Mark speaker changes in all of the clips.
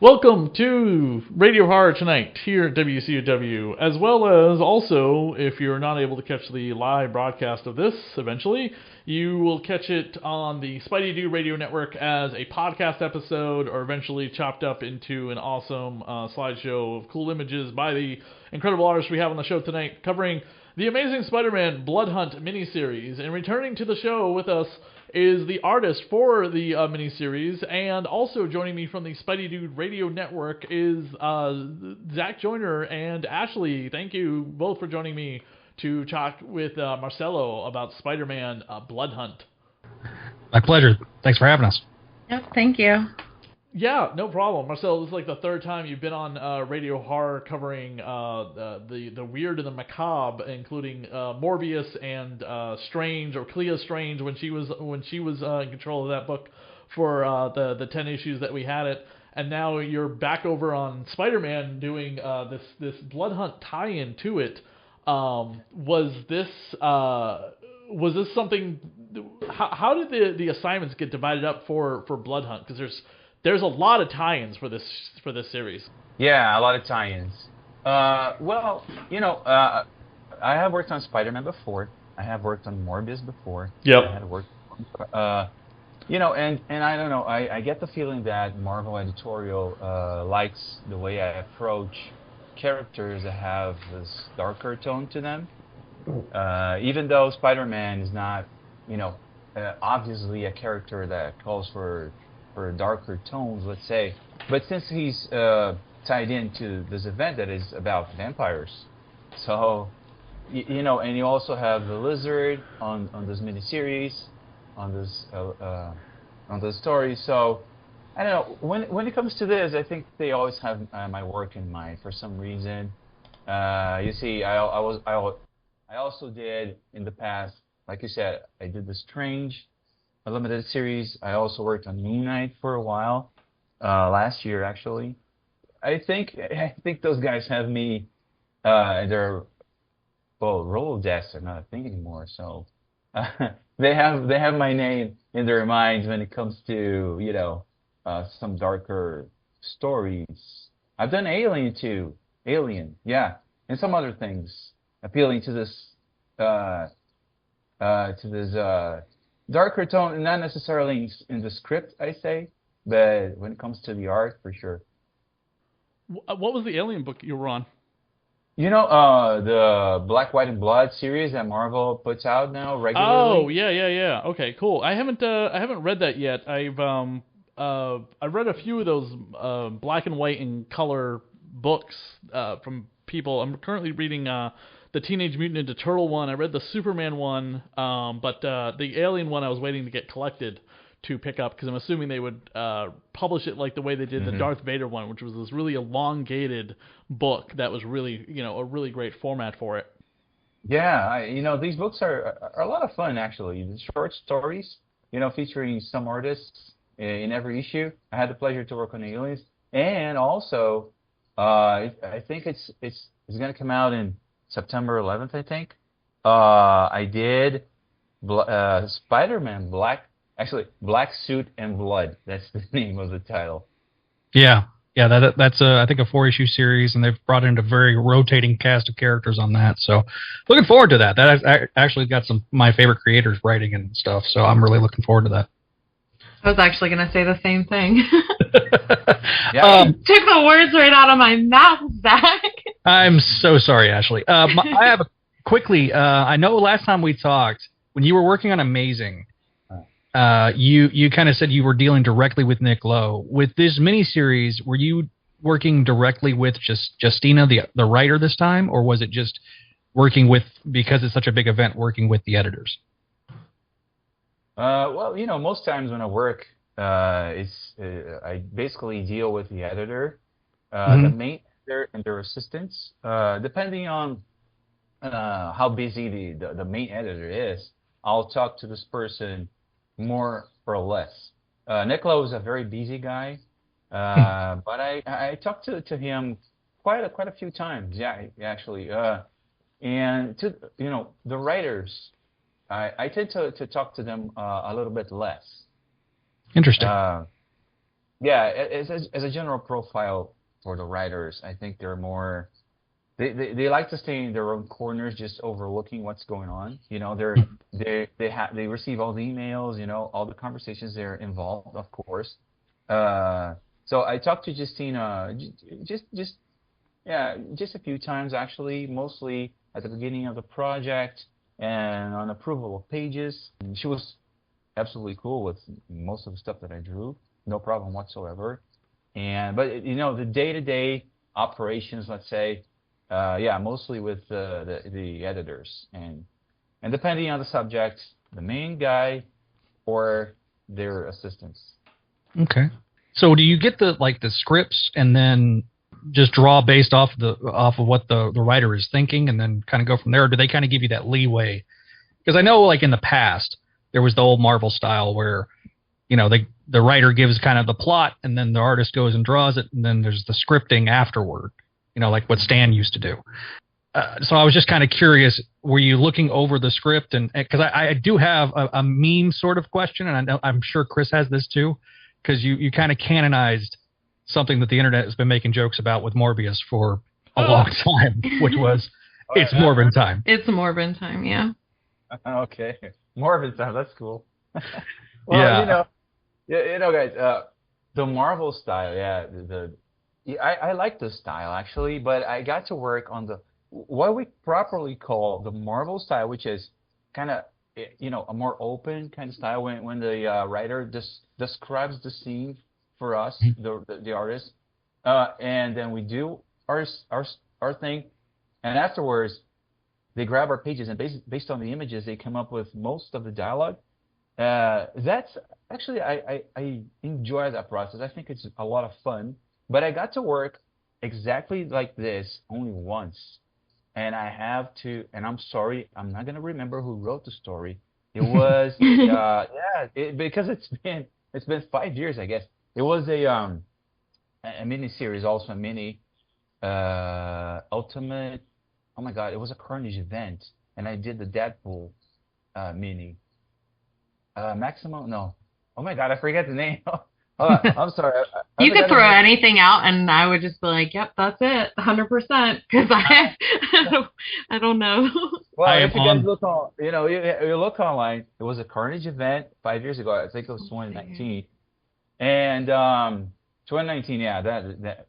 Speaker 1: Welcome to Radio Horror Tonight here at WCW, as well as also, if you're not able to catch the live broadcast of this eventually, you will catch it on the Spidey Dude Radio Network as a podcast episode, or eventually chopped up into an awesome slideshow of cool images by the incredible artists we have on the show tonight, covering the Amazing Spider-Man Bloodhunt miniseries. And returning to the show with us is the artist for the miniseries, and also joining me from the Spidey Dude Radio Network is Zach Joyner and Ashley. Thank you both for joining me to talk with Marcelo about Spider-Man Bloodhunt.
Speaker 2: My pleasure. Thanks for having us.
Speaker 3: Yep, thank you.
Speaker 1: Yeah, no problem. Marcelo, this is like the third time you've been on Radio Horror covering the weird and the macabre, including Morbius and Strange, or Clea Strange, when she was in control of that book for the 10 issues that we had it. And now you're back over on Spider-Man doing this Bloodhunt tie-in to it. Was this something? How did the assignments get divided up for Bloodhunt? Because there's a lot of tie-ins for this series.
Speaker 4: Yeah, a lot of tie-ins. Well, I have worked on Spider-Man before. I have worked on Morbius before.
Speaker 1: Yep.
Speaker 4: I had worked on, and I don't know. I get the feeling that Marvel editorial likes the way I approach characters that have this darker tone to them. Even though Spider-Man is not, obviously a character that calls for darker tones, let's say. But since he's tied into this event that is about vampires, so and you also have the Lizard on this miniseries, on this story. So I don't know. When it comes to this, I think they always have my work in mind for some reason. You see, I also did in the past, like you said, I did the Strange, a limited series. I also worked on Moon Knight for a while, last year actually. I think those guys have me in their Rolodex are not a thing anymore. So they have my name in their minds when it comes to some darker stories. I've done Alien too, yeah, and some other things appealing to this darker tone, and not necessarily in the script, I say, but when it comes to the art, for sure.
Speaker 1: What was the Alien book you were on?
Speaker 4: The Black, White, and Blood series that Marvel puts out now regularly.
Speaker 1: Oh, yeah. Okay, cool. I haven't read that yet. I've read a few of those black and white and color books from people. I'm currently reading the Teenage Mutant Ninja Turtle one. I read the Superman one, but the Alien one I was waiting to get collected to pick up, because I'm assuming they would publish it like the way they did the Darth Vader one, which was this really elongated book that was really, a really great format for it.
Speaker 4: Yeah, these books are a lot of fun, actually. The short stories, featuring some artists in every issue. I had the pleasure to work on Aliens, and also I think it's going to come out in September 11th, I think. I did Spider-Man Black Suit and Blood. That's the name of the title.
Speaker 2: Yeah. That's I think a 4-issue series, and they've brought in a very rotating cast of characters on that. So looking forward to that. That actually got some my favorite creators writing and stuff. So I'm really looking forward to that.
Speaker 3: I was actually going to say the same thing.
Speaker 4: Yeah.
Speaker 3: Took the words right out of my mouth, Zach.
Speaker 2: I'm so sorry, Ashley. I have quickly. I know last time we talked, when you were working on Amazing, you kind of said you were dealing directly with Nick Lowe. With this miniseries, were you working directly with Justina, the writer, this time, or was it just working with, because it's such a big event, working with the editors?
Speaker 4: Well, most times when I work, I basically deal with the editor, the main editor, and their assistants. Depending on how busy the main editor is, I'll talk to this person more or less. Nick Lowe is a very busy guy, but I talked to him quite a few times. Yeah, actually, and to the writers. I tend to talk to them a little bit less.
Speaker 2: Interesting.
Speaker 4: Yeah, as a general profile for the writers, I think they're more they like to stay in their own corners, just overlooking what's going on. They receive all the emails, all the conversations they're involved, of course. Uh, so I talked to Justina just yeah, just a few times actually, mostly at the beginning of the project and on approval of pages. And she was absolutely cool with most of the stuff that I drew, no problem whatsoever. But the day-to-day operations, let's say, yeah, mostly with the editors and depending on the subject, the main guy or their assistants.
Speaker 2: Okay. So do you get the scripts and then just draw based off of what the writer is thinking and then kind of go from there? Or do they kind of give you that leeway? Because I know like in the past there was the old Marvel style where the writer gives kind of the plot and then the artist goes and draws it and then there's the scripting afterward. Like what Stan used to do. So I was just kind of curious, were you looking over the script? And because I do have a meme sort of question, and I'm sure Chris has this too, because you kind of canonized something that the internet has been making jokes about with Morbius for a long time, which was it's Morbin time.
Speaker 3: It's Morbin time, yeah.
Speaker 4: Okay, Morbin time. That's cool. Well,
Speaker 2: yeah.
Speaker 4: Guys, the Marvel style, yeah, I like the style actually, but I got to work on what we properly call the Marvel style, which is kind of a more open kind of style when the writer describes the scene for us, the artist, and then we do our thing, and afterwards they grab our pages and based on the images they come up with most of the dialogue. That's actually I enjoy that process. I think it's a lot of fun. But I got to work exactly like this only once. And I have to, and I'm sorry, I'm not going to remember who wrote the story. It was, because it's been 5 years, I guess. It was a mini series, also a mini, Ultimate, oh my God, it was a Carnage event. And I did the Deadpool, mini. Maximo, no. Oh my God, I forget the name. I'm sorry.
Speaker 3: You could throw anything out, and I would just be like, "Yep, that's it, 100%." Because I don't know.
Speaker 4: Well, if you guys look on, you look online. It was a Carnage event 5 years ago. I think it was 2019, and 2019. Yeah, that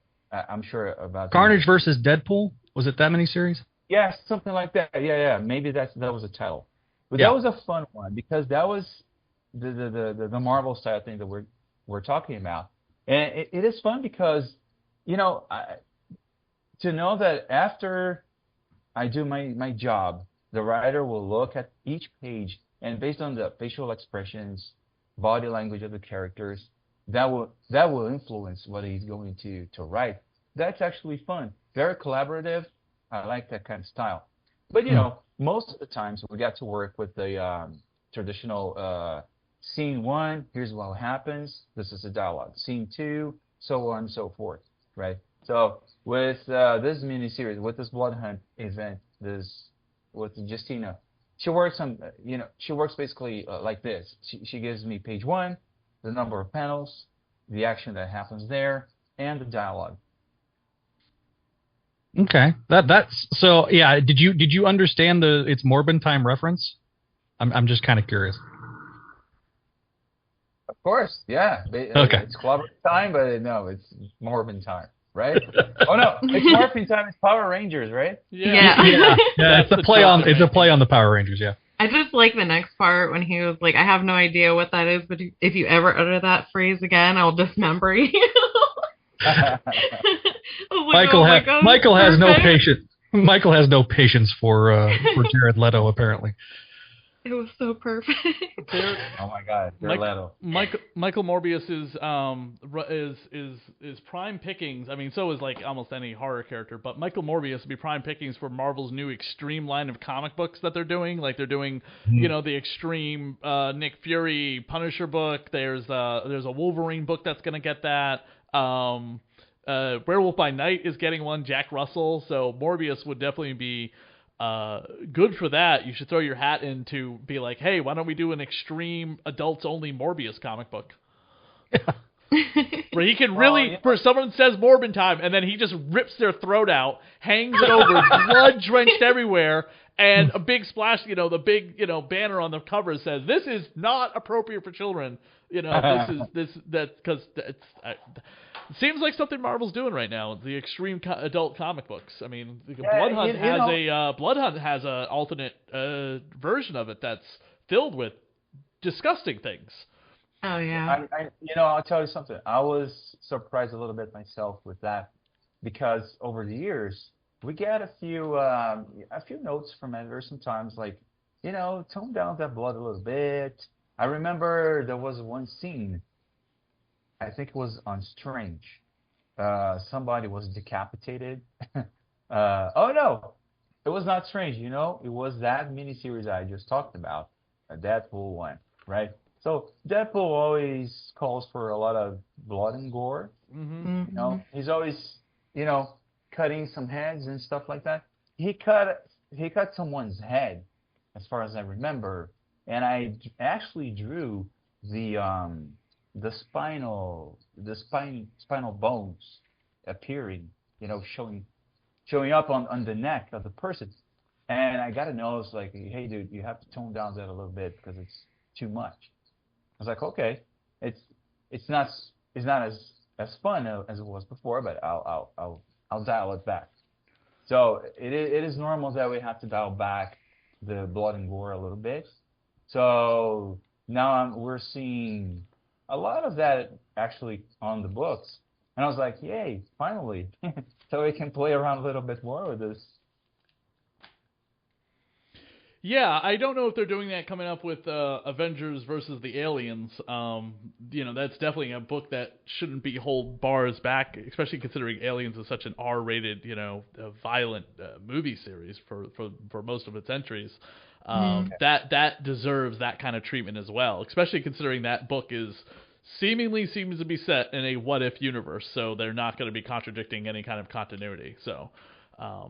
Speaker 4: I'm sure about.
Speaker 2: Carnage versus Deadpool. Was it that many series?
Speaker 4: Yeah, something like that. Yeah. Maybe that was a title, but that was a fun one because that was the Marvel style thing that we're talking about. And it is fun because, to know that after I do my job, the writer will look at each page and based on the facial expressions, body language of the characters, that will influence what he's going to write. That's actually fun. Very collaborative. I like that kind of style. But, most of the times we got to work with the traditional Scene 1, here's what happens. This is the dialogue. Scene 2, so on and so forth, right? So with this miniseries, with this Bloodhunt event, with Justina, she works on, she works basically like this. She gives me page 1, the number of panels, the action that happens there, and the dialogue.
Speaker 2: Okay, that's so. Yeah, did you understand it's Morbin time reference? I'm just kind of curious.
Speaker 4: Of course, yeah.
Speaker 2: Okay.
Speaker 4: It's Clobber time, but no, it's Morbin time, right? Oh no, it's Morphin time. It's Power Rangers, right?
Speaker 3: Yeah.
Speaker 2: It's a play on the Power Rangers. Yeah.
Speaker 3: I just like the next part when he was like, "I have no idea what that is, but if you ever utter that phrase again, I'll dismember you."
Speaker 2: Michael has no patience. Michael has no patience for Jared Leto, apparently.
Speaker 3: It was so perfect.
Speaker 4: Oh my God, Jared Leto.
Speaker 1: Michael Morbius is prime pickings. I mean, so is like almost any horror character, but Michael Morbius would be prime pickings for Marvel's new Extreme line of comic books that they're doing. Like they're doing, the Extreme Nick Fury Punisher book. There's a Wolverine book that's gonna get that. Werewolf by Night is getting one. Jack Russell. So Morbius would definitely be good for that. You should throw your hat in to be like, hey, why don't we do an extreme adults only Morbius comic book? Where he can really, where someone says Morbin time, and then he just rips their throat out, hangs it over, blood drenched everywhere, and a big splash. The big banner on the cover says, "This is not appropriate for children." Because it seems like something Marvel's doing right now. The extreme adult comic books. I mean, Bloodhunt has an alternate version of it that's filled with disgusting things.
Speaker 3: Oh yeah.
Speaker 4: I'll tell you something. I was surprised a little bit myself with that, because over the years we get a few notes from editors sometimes, like, tone down that blood a little bit. I remember there was one scene, I think it was on Strange. Somebody was decapitated. Oh no, it was not Strange. It was that miniseries I just talked about, a Deadpool one, right? So Deadpool always calls for a lot of blood and gore.
Speaker 3: Mm-hmm.
Speaker 4: He's always, cutting some heads and stuff like that. He cut someone's head, as far as I remember, and I actually drew the spinal bones appearing, showing up on the neck of the person. And I got to know, it's like, hey dude, you have to tone down that a little bit because it's too much. I was like, okay, it's not as fun as it was before, but I'll dial it back. So it is normal that we have to dial back the blood and gore a little bit. So now we're seeing a lot of that actually on the books, and I was like, yay, finally! So we can play around a little bit more with this.
Speaker 1: Yeah, I don't know if they're doing that coming up with Avengers versus the Aliens. That's definitely a book that shouldn't be hold bars back, especially considering Aliens is such an R-rated, violent movie series for most of its entries. That deserves that kind of treatment as well, especially considering that book seems to be set in a what-if universe, so they're not going to be contradicting any kind of continuity. So...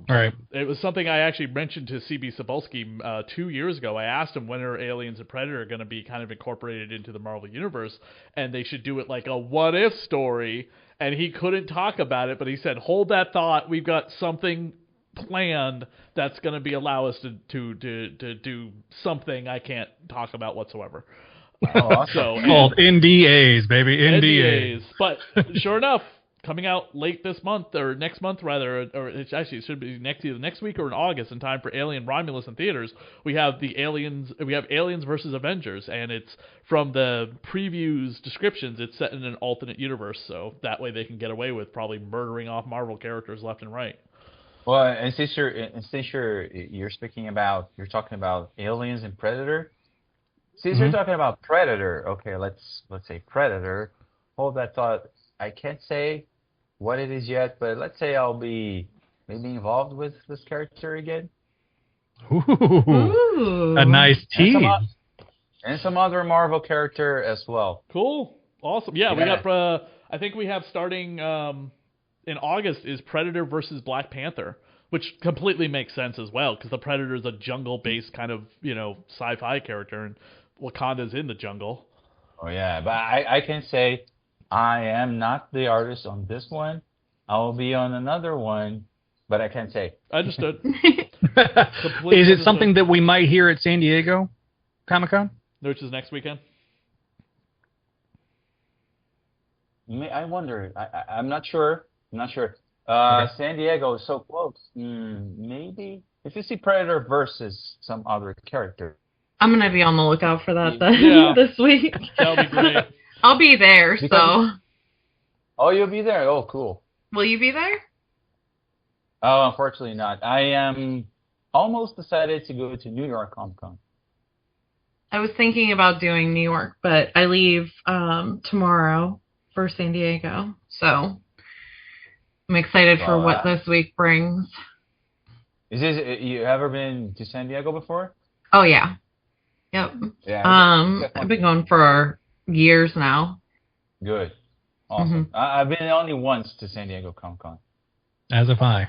Speaker 2: right.
Speaker 1: It was something I actually mentioned to C.B. Cebulski 2 years ago. I asked him when are Aliens and Predator going to be kind of incorporated into the Marvel Universe, and they should do it like a what-if story, and he couldn't talk about it, but he said, hold that thought, we've got something planned that's going to allow us to do something I can't talk about whatsoever.
Speaker 2: Called NDAs, baby, NDAs.
Speaker 1: But sure enough, coming out late this month, or next month rather, or it should be either next week or in August, in time for Alien Romulus in theaters. We have Aliens versus Avengers, and it's from the previews descriptions, it's set in an alternate universe, so that way they can get away with probably murdering off Marvel characters left and right.
Speaker 4: Well, and since you're talking about Aliens and Predator. Since you're talking about Predator, okay, let's say Predator. Hold that thought. I can't say what it is yet, but let's say I'll be maybe involved with this character again.
Speaker 2: Ooh. A nice tease.
Speaker 4: And some other Marvel character as well.
Speaker 1: Cool. Awesome. Yeah. We got, I think we have starting in August is Predator versus Black Panther, which completely makes sense as well, because the Predator is a jungle-based kind of, sci-fi character, and Wakanda's in the jungle.
Speaker 4: Oh, yeah. But I can say... I am not the artist on this one. I will be on another one, but I can't say.
Speaker 1: Understood.
Speaker 2: Is it something that we might hear at San Diego Comic-Con?
Speaker 1: Which is next weekend?
Speaker 4: I wonder. I'm not sure. Okay. San Diego is so close. Maybe. If you see Predator versus some other character.
Speaker 3: I'm going to be on the lookout for that then this week.
Speaker 1: That'll be great.
Speaker 3: I'll be there, so.
Speaker 4: Oh, you'll be there? Oh, cool.
Speaker 3: Will you be there?
Speaker 4: Oh, unfortunately not. I am almost decided to go to New York Comic-Con.
Speaker 3: I was thinking about doing New York, but I leave tomorrow for San Diego, so I'm excited for what this week brings.
Speaker 4: You ever been to San Diego before?
Speaker 3: Oh, yeah. Yep.
Speaker 4: Yeah.
Speaker 3: I've been going for years now.
Speaker 4: Good. Awesome. I've been only once to San Diego Comic-Con.
Speaker 2: As have I.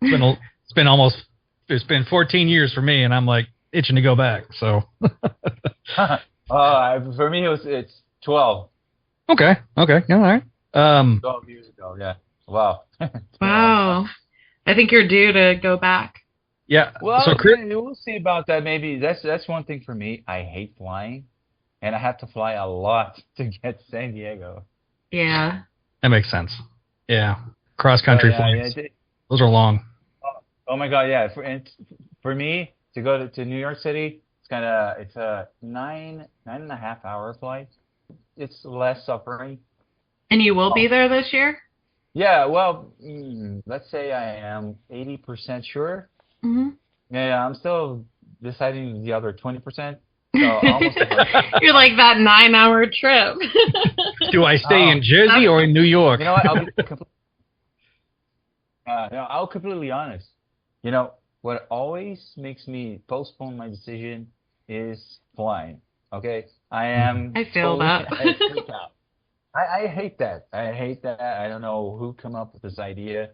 Speaker 2: It's been 14 years for me, and I'm like itching to go back. So.
Speaker 4: For me, it's 12.
Speaker 2: Okay. Yeah, all right.
Speaker 4: 12 years ago, yeah. Wow.
Speaker 3: Wow. I think you're due to go back.
Speaker 2: Yeah.
Speaker 4: Well,
Speaker 2: So Chris,
Speaker 4: we'll see about that. Maybe that's one thing for me. I hate flying, and I have to fly a lot to get to San Diego.
Speaker 3: Yeah.
Speaker 2: that makes sense. Yeah. Cross country flights. Those are long.
Speaker 4: Oh my God, yeah. For me to go to New York City, it's a 9.5 hour flight. It's less suffering.
Speaker 3: And you will be there this year?
Speaker 4: Yeah, well, let's say I am 80% sure.
Speaker 3: Mm-hmm.
Speaker 4: Yeah, I'm still deciding the other 20%. So almost
Speaker 3: You're like that 9-hour trip.
Speaker 2: Do I stay in Jersey or in New York?
Speaker 4: You know what? I'll completely honest. You know, what always makes me postpone my decision is flying. Okay?
Speaker 3: I feel that.
Speaker 4: I hate that. I hate that. I don't know who come up with this idea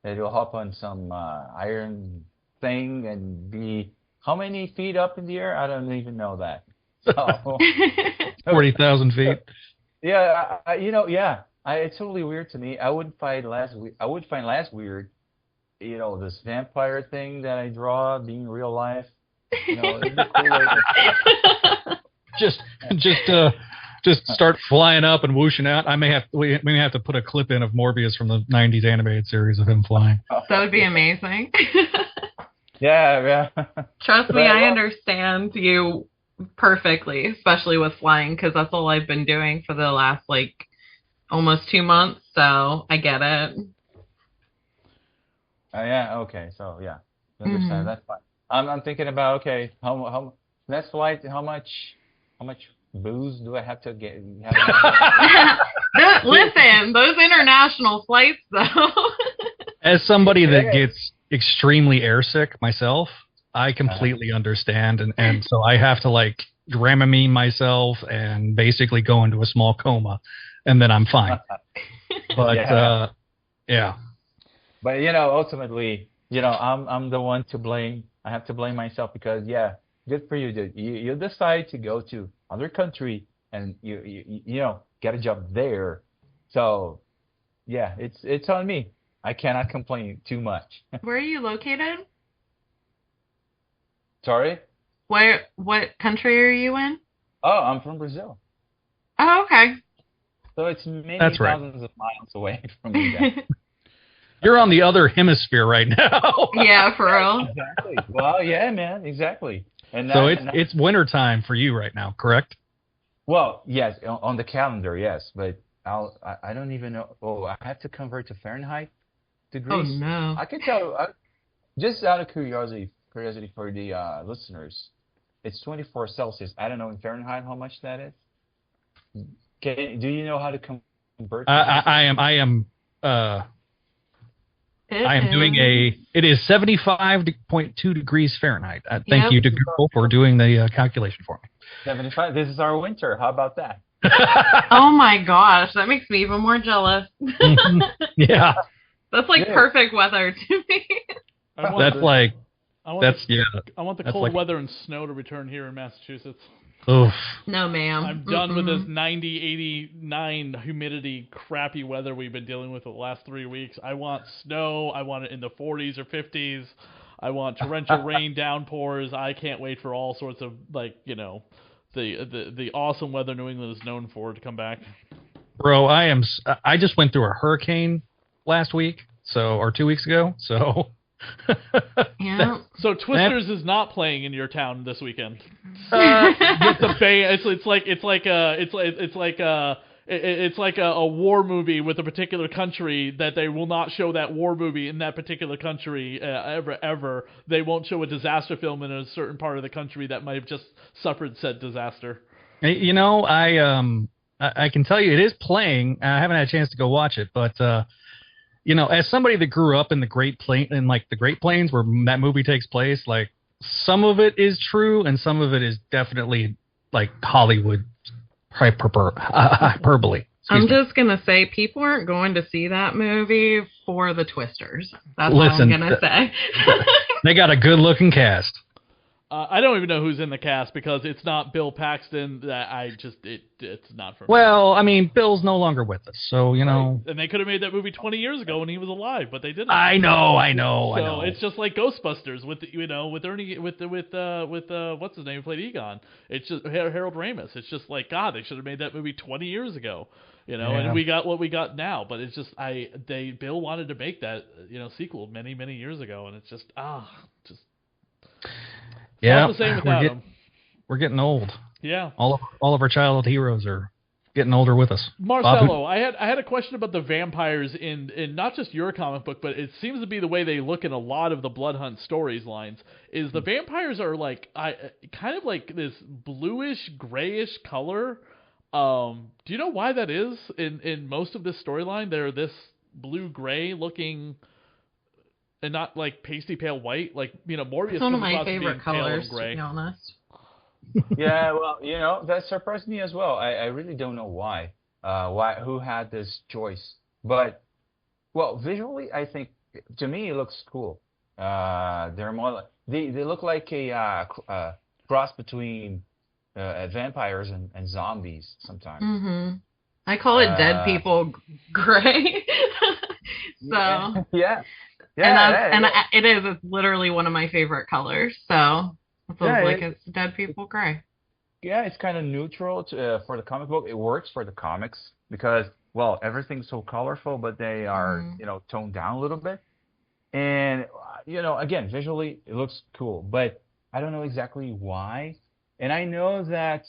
Speaker 4: that you'll hop on some iron thing and be how many feet up in the air? I don't even know that. So
Speaker 2: 40,000 feet.
Speaker 4: Yeah, it's totally weird to me. I would find less weird, this vampire thing that I draw being real life. It'd be cool.
Speaker 2: Just start flying up and whooshing out. We may have to put a clip in of Morbius from the '90s animated series of him flying.
Speaker 3: That would be amazing.
Speaker 4: Yeah.
Speaker 3: Trust me, I understand you perfectly, especially with flying, because that's all I've been doing for the last almost 2 months. So I get it.
Speaker 4: Yeah. Okay. So yeah, understand. That's fine. I'm thinking about how next flight. How much booze do I have to get?
Speaker 3: Listen, those international flights, though.
Speaker 2: As somebody that gets extremely airsick myself, I completely understand, and so I have to Dramamine myself and basically go into a small coma, and then I'm fine. But yeah.
Speaker 4: But ultimately, I'm the one to blame. I have to blame myself because good for you, dude. You decide to go to other country and you get a job there. So yeah, it's on me. I cannot complain too much.
Speaker 3: Where are you located?
Speaker 4: Sorry?
Speaker 3: What country are you in?
Speaker 4: Oh, I'm from Brazil.
Speaker 3: Oh, okay.
Speaker 4: So it's many
Speaker 2: That's right.
Speaker 4: thousands of miles away from you guys.
Speaker 2: You're on the other hemisphere right now.
Speaker 3: Yeah, for real.
Speaker 4: Exactly. Well, yeah, man, exactly. And
Speaker 2: so it's winter time for you right now, correct?
Speaker 4: Well, yes, on the calendar, yes, but I don't even know. Oh, I have to convert to Fahrenheit degrees.
Speaker 3: Oh no!
Speaker 4: I can tell. Just out of curiosity for the listeners, it's 24 Celsius. I don't know in Fahrenheit how much that is. Do you know how to convert?
Speaker 2: I am doing it is 75.2 degrees Fahrenheit. Thank you to Google for doing the calculation for me.
Speaker 4: 75. This is our winter. How about that?
Speaker 3: Oh my gosh, that makes me even more jealous.
Speaker 2: Yeah.
Speaker 3: That's perfect weather to me.
Speaker 1: I want the cold weather and snow to return here in Massachusetts.
Speaker 2: Oof.
Speaker 3: No, ma'am.
Speaker 1: I'm done with this 90, 89 humidity, crappy weather we've been dealing with for the last 3 weeks. I want snow. I want it in the 40s or 50s. I want torrential rain downpours. I can't wait for all sorts of the awesome weather New England is known for to come back.
Speaker 2: Bro, I just went through a hurricane last week, or 2 weeks ago. So
Speaker 3: yeah.
Speaker 1: So Twisters is not playing in your town this weekend. It's like a war movie with a particular country that they will not show that war movie in that particular country ever. They won't show a disaster film in a certain part of the country that might have just suffered said disaster.
Speaker 2: I can tell you it is playing. I haven't had a chance to go watch it, but as somebody that grew up in the Great Plains where that movie takes place, some of it is true and some of it is definitely Hollywood hyperbole.
Speaker 3: I'm just gonna say people aren't going to see that movie for the Twisters. That's all I'm gonna say.
Speaker 2: They got a good looking cast.
Speaker 1: I don't even know who's in the cast because it's not Bill Paxton. It's not for me.
Speaker 2: Well, I mean, Bill's no longer with us, so you know.
Speaker 1: And they could have made that movie 20 years ago when he was alive, but they didn't.
Speaker 2: I know.
Speaker 1: So it's just like Ghostbusters with Ernie with what's his name who played Egon. It's just Harold Ramis. It's just like God, they should have made that movie 20 years ago. And we got what we got now, but it's just Bill wanted to make that sequel many years ago, and it's just
Speaker 2: yeah.
Speaker 1: Not the same without him.
Speaker 2: We're getting old.
Speaker 1: Yeah.
Speaker 2: All of our childhood heroes are getting older with us.
Speaker 1: Marcelo, I had a question about the vampires in not just your comic book, but it seems to be the way they look in a lot of the Bloodhunt stories lines. Is the vampires are kind of like this bluish grayish color. Do you know why that is? In most of this storyline, they're this blue gray looking. And not like pasty pale white, like Morbius.
Speaker 3: It's one of my favorite colors, to be honest.
Speaker 4: Yeah, well, that surprised me as well. I really don't know why. Who had this choice? But visually, I think to me it looks cool. They're more like they look like a cross between vampires and zombies sometimes.
Speaker 3: Mm-hmm. I call it dead people gray. So
Speaker 4: yeah.
Speaker 3: It's literally one of my favorite colors. So it's dead people gray.
Speaker 4: Yeah, it's kind of neutral for the comic book. It works for the comics because everything's so colorful, but they are toned down a little bit. And again, visually it looks cool, but I don't know exactly why. And I know that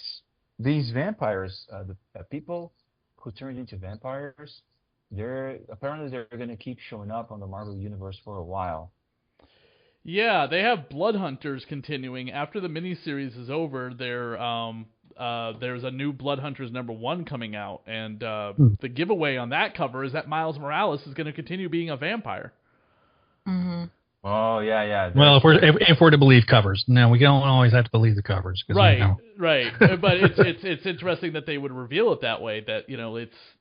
Speaker 4: these vampires, the people who turned into vampires, they're going to keep showing up on the Marvel Universe for a while.
Speaker 1: Yeah, they have Blood Hunters continuing. After the miniseries is over, there's a new Blood Hunters #1 coming out, and the giveaway on that cover is that Miles Morales is going to continue being a vampire.
Speaker 3: Mm-hmm.
Speaker 4: Oh yeah.
Speaker 2: Well, if we're to believe covers, no, we don't always have to believe the covers.
Speaker 1: Right. But it's interesting that they would reveal it that way. That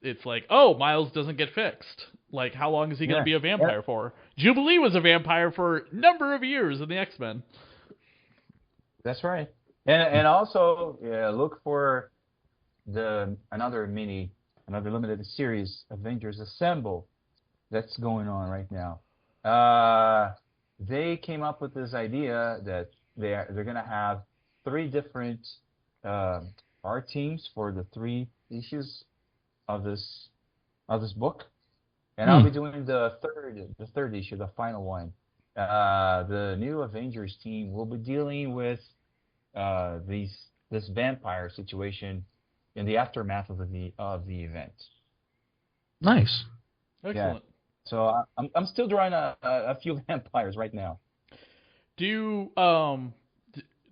Speaker 1: it's like, oh, Miles doesn't get fixed. Like, how long is he going to be a vampire for? Jubilee was a vampire for a number of years in the X-Men.
Speaker 4: That's right. And also look for another limited series, Avengers Assemble, that's going on right now. They came up with this idea that they're going to have 3 different art teams for the 3 issues of this book, and I'll be doing the third issue, the final one. The new Avengers team will be dealing with this vampire situation in the aftermath of the event.
Speaker 2: Nice.
Speaker 1: Excellent.
Speaker 4: Yeah. So I'm still drawing a few vampires right now.
Speaker 1: Do you want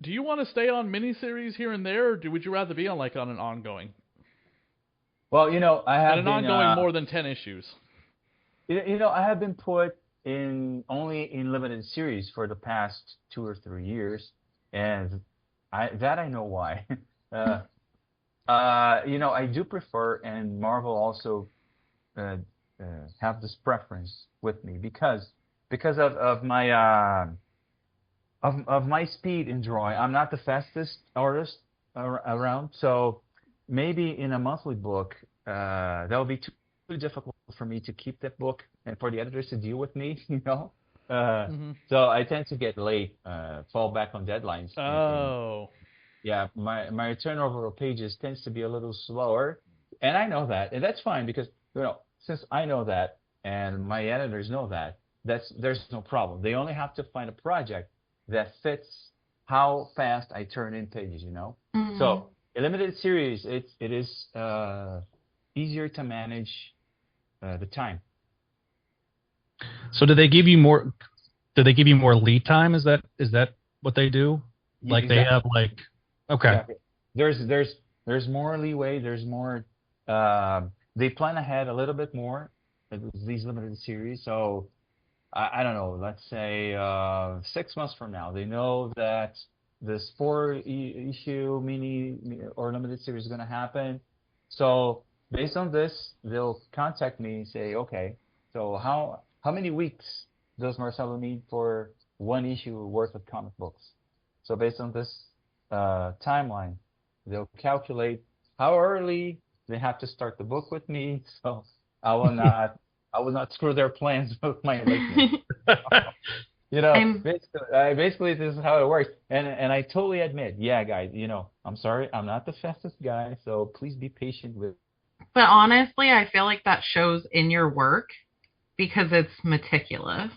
Speaker 1: to stay on miniseries here and there, or would you rather be on an ongoing?
Speaker 4: Well, I have
Speaker 1: an ongoing more than 10 issues.
Speaker 4: I have been put only in limited series for the past 2 or 3 years, and I know why. I do prefer, and Marvel also have this preference with me because of my of my speed in drawing. I'm not the fastest artist around, so maybe in a monthly book that will be too difficult for me to keep that book and for the editors to deal with me. So I tend to get late, fall back on deadlines.
Speaker 1: Oh.
Speaker 4: Yeah, my turnover of pages tends to be a little slower, and I know that, and that's fine because since I know that and my editors know that, there's no problem. They only have to find a project that fits how fast I turn in pages.
Speaker 3: Mm-hmm.
Speaker 4: So a limited series, it is easier to manage the time.
Speaker 2: So do they give you more? Do they give you more lead time? Is that what they do? Like exactly. They have okay.
Speaker 4: Exactly. There's more leeway. There's more. They plan ahead a little bit more. These limited series. So I don't know. Let's say 6 months from now, they know that this 4-issue mini or limited series is going to happen. So based on this, they'll contact me and say, okay, so how many weeks does Marcelo need for 1 issue worth of comic books? So based on this timeline, they'll calculate how early they have to start the book with me. So I will not screw their plans with my lateness. Basically this is how it works. And I totally admit, yeah, guys, I'm sorry, I'm not the fastest guy, so please be patient with.
Speaker 3: But honestly, I feel like that shows in your work because it's meticulous.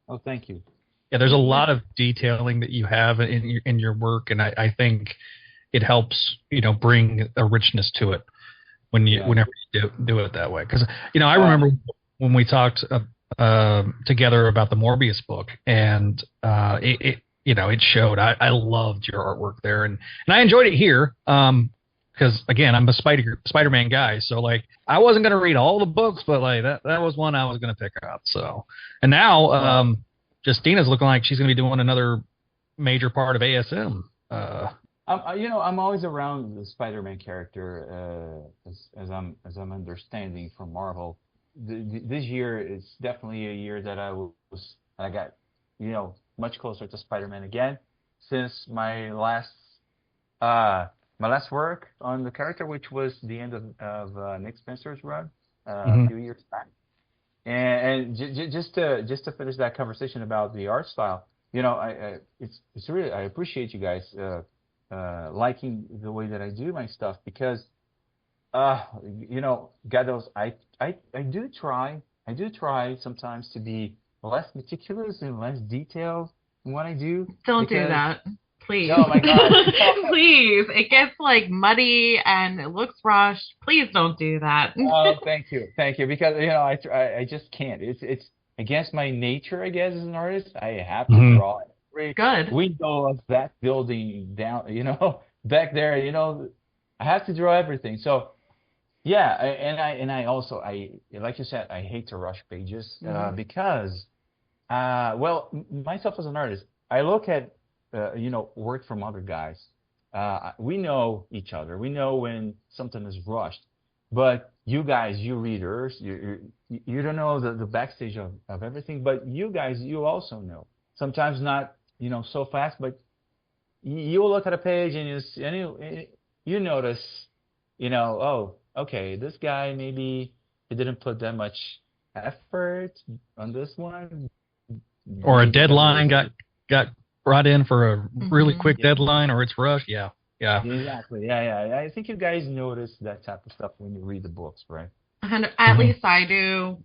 Speaker 4: Oh, thank you.
Speaker 2: Yeah, there's a lot of detailing that you have in your work, and I think it helps, bring a richness to it whenever you do it that way. Because I remember when we talked together about the Morbius book, and it showed. I loved your artwork there, and I enjoyed it here. Because again, I'm a Spider-Man guy, so like I wasn't gonna read all the books, but like that was one I was gonna pick up. So, and now Justina's looking like she's gonna be doing another major part of ASM.
Speaker 4: I'm always around the Spider-Man character, as I'm understanding from Marvel. This year is definitely a year that I got much closer to Spider-Man again since my last work on the character, which was the end of Nick Spencer's run a few years back. And just to finish that conversation about the art style, it's really, I appreciate you guys liking the way that I do my stuff, because God knows I do try sometimes to be less meticulous and less detailed in what I do.
Speaker 3: Don't do that. Please.
Speaker 4: Oh my God.
Speaker 3: Please. It gets like muddy and it looks rushed. Please don't do that.
Speaker 4: Oh, thank you. Because I just can't. It's against my nature, I guess, as an artist. I have to draw every window of that building down, back there, I have to draw everything. So yeah, I also like you said, I hate to rush pages because myself as an artist, I look at work from other guys. We know each other. We know when something is rushed. But you guys, you readers, you don't know the backstage of everything. But you guys, you also know. Sometimes not, so fast, but you will look at a page and you notice, oh, okay, this guy maybe he didn't put that much effort on this one.
Speaker 2: Or a deadline got brought in for a really quick deadline, or it's rushed. Yeah.
Speaker 4: Exactly. Yeah. I think you guys notice that type of stuff when you read the books, right?
Speaker 3: At least I do,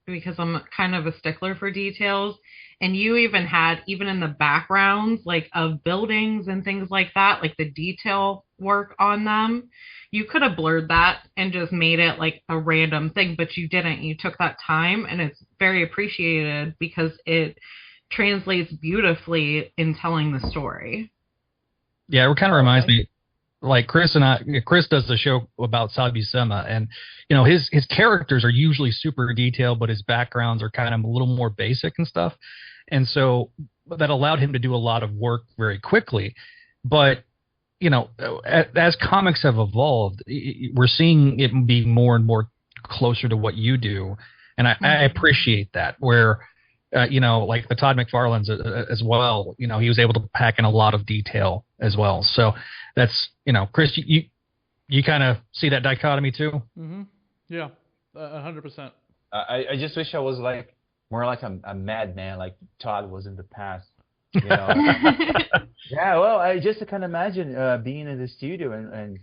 Speaker 3: because I'm kind of a stickler for details. And you even in the backgrounds, like of buildings and things like that, like the detail work on them, you could have blurred that and just made it like a random thing, but you didn't. You took that time, and it's very appreciated because it translates beautifully in telling the story.
Speaker 2: Yeah, it kind of reminds me, like Chris does the show about Sal Buscema, and his characters are usually super detailed, but his backgrounds are kind of a little more basic and stuff, and so that allowed him to do a lot of work very quickly. But as comics have evolved, we're seeing it be more and more closer to what you do, and I appreciate that. Where like the Todd McFarlane's as well, he was able to pack in a lot of detail as well. So that's, Chris, you kind of see that dichotomy too?
Speaker 1: Mm-hmm. Yeah, 100%.
Speaker 4: I just wish I was more like a madman, like Todd was in the past. Yeah, well, I just can imagine being in the studio and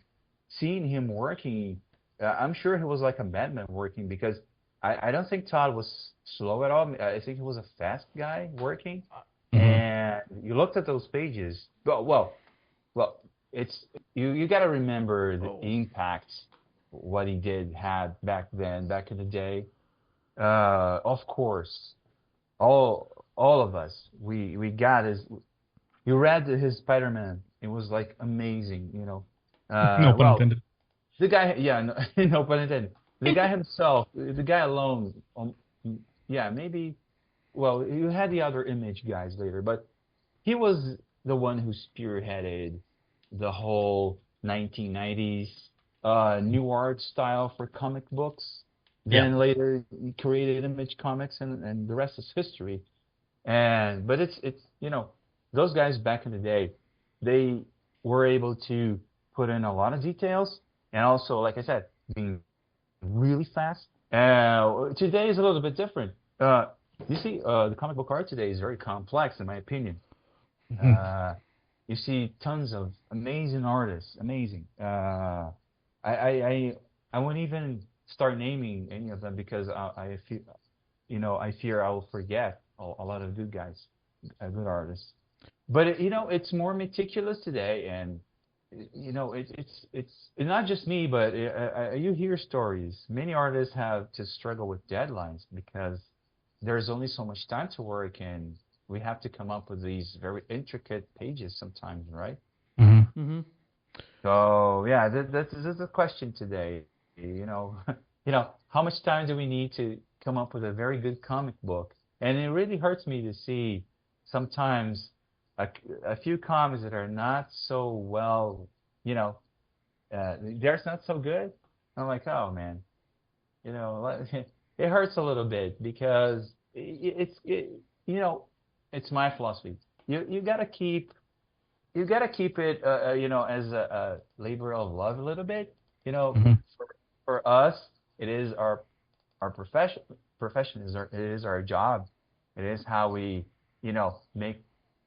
Speaker 4: seeing him working. I'm sure he was like a madman working, because I don't think Todd was slow at all. I think he was a fast guy working. And you looked at those pages. Well, it's you got to remember the impact what he did had back in the day. Of course, all of us we got his. You read his Spider-Man. It was like amazing,
Speaker 2: no pun intended.
Speaker 4: The guy, no pun intended. The guy himself, the guy alone, maybe. Well, you had the other Image guys later, but he was the one who spearheaded the whole 1990s new art style for comic books. Then later he created Image Comics, and the rest is history. But it's those guys back in the day, they were able to put in a lot of details, and also, like I said, being really fast. Today is a little bit different. You see, the comic book art today is very complex, in my opinion. You see tons of amazing artists, amazing. I won't even start naming any of them because I feel, I fear I will forget a lot of good guys, good artists. But it's more meticulous today, and it's not just me, but you hear stories. Many artists have to struggle with deadlines because there's only so much time to work, and we have to come up with these very intricate pages sometimes, right?
Speaker 2: Mm-hmm.
Speaker 1: Mm-hmm.
Speaker 4: So yeah, this is the question today. How much time do we need to come up with a very good comic book? And it really hurts me to see sometimes a few comics that are not so well, they're not so good. I'm like, oh man, it hurts a little bit because it's my philosophy. You gotta keep it, as a labor of love a little bit.
Speaker 2: Mm-hmm.
Speaker 4: For us, it is our profession. Profession it is our job. It is how we,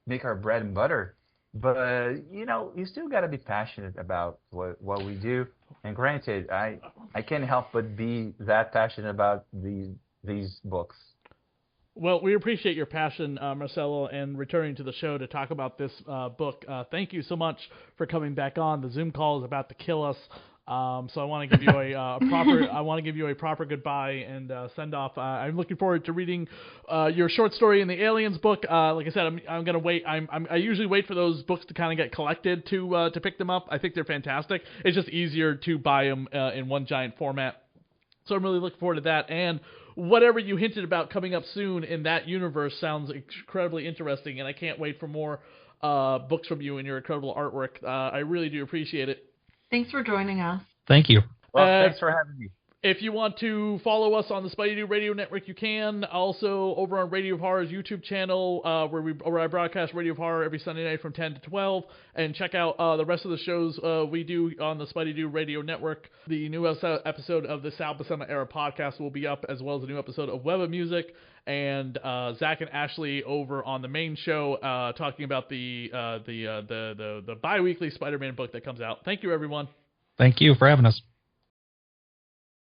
Speaker 4: make our bread and butter. But you still got to be passionate about what we do. And granted, I can't help but be that passionate about these books.
Speaker 1: Well, we appreciate your passion, Marcelo, and returning to the show to talk about this book. Thank you so much for coming back on. The Zoom call is about to kill us, so I want to give you a proper goodbye and send off. I'm looking forward to reading your short story in the Aliens book. Like I said, I'm gonna wait. I usually wait for those books to kind of get collected to pick them up. I think they're fantastic. It's just easier to buy them in one giant format. So I'm really looking forward to that. And whatever you hinted about coming up soon in that universe sounds incredibly interesting, and I can't wait for more books from you and your incredible artwork. I really do appreciate it.
Speaker 3: Thanks for joining us.
Speaker 2: Thank you.
Speaker 4: Well, thanks for having me.
Speaker 1: If you want to follow us on the Spidey Dude Radio Network, you can. Also, over on Radio of Horror's YouTube channel, where I broadcast Radio of Horror every Sunday night from 10 to 12. And check out the rest of the shows we do on the Spidey Dude Radio Network. The new episode of the Sal Buscema Era podcast will be up, as well as a new episode of Web of Music. And Zach and Ashley over on the main show talking about the bi-weekly Spider-Man book that comes out. Thank you, everyone.
Speaker 2: Thank you for having us.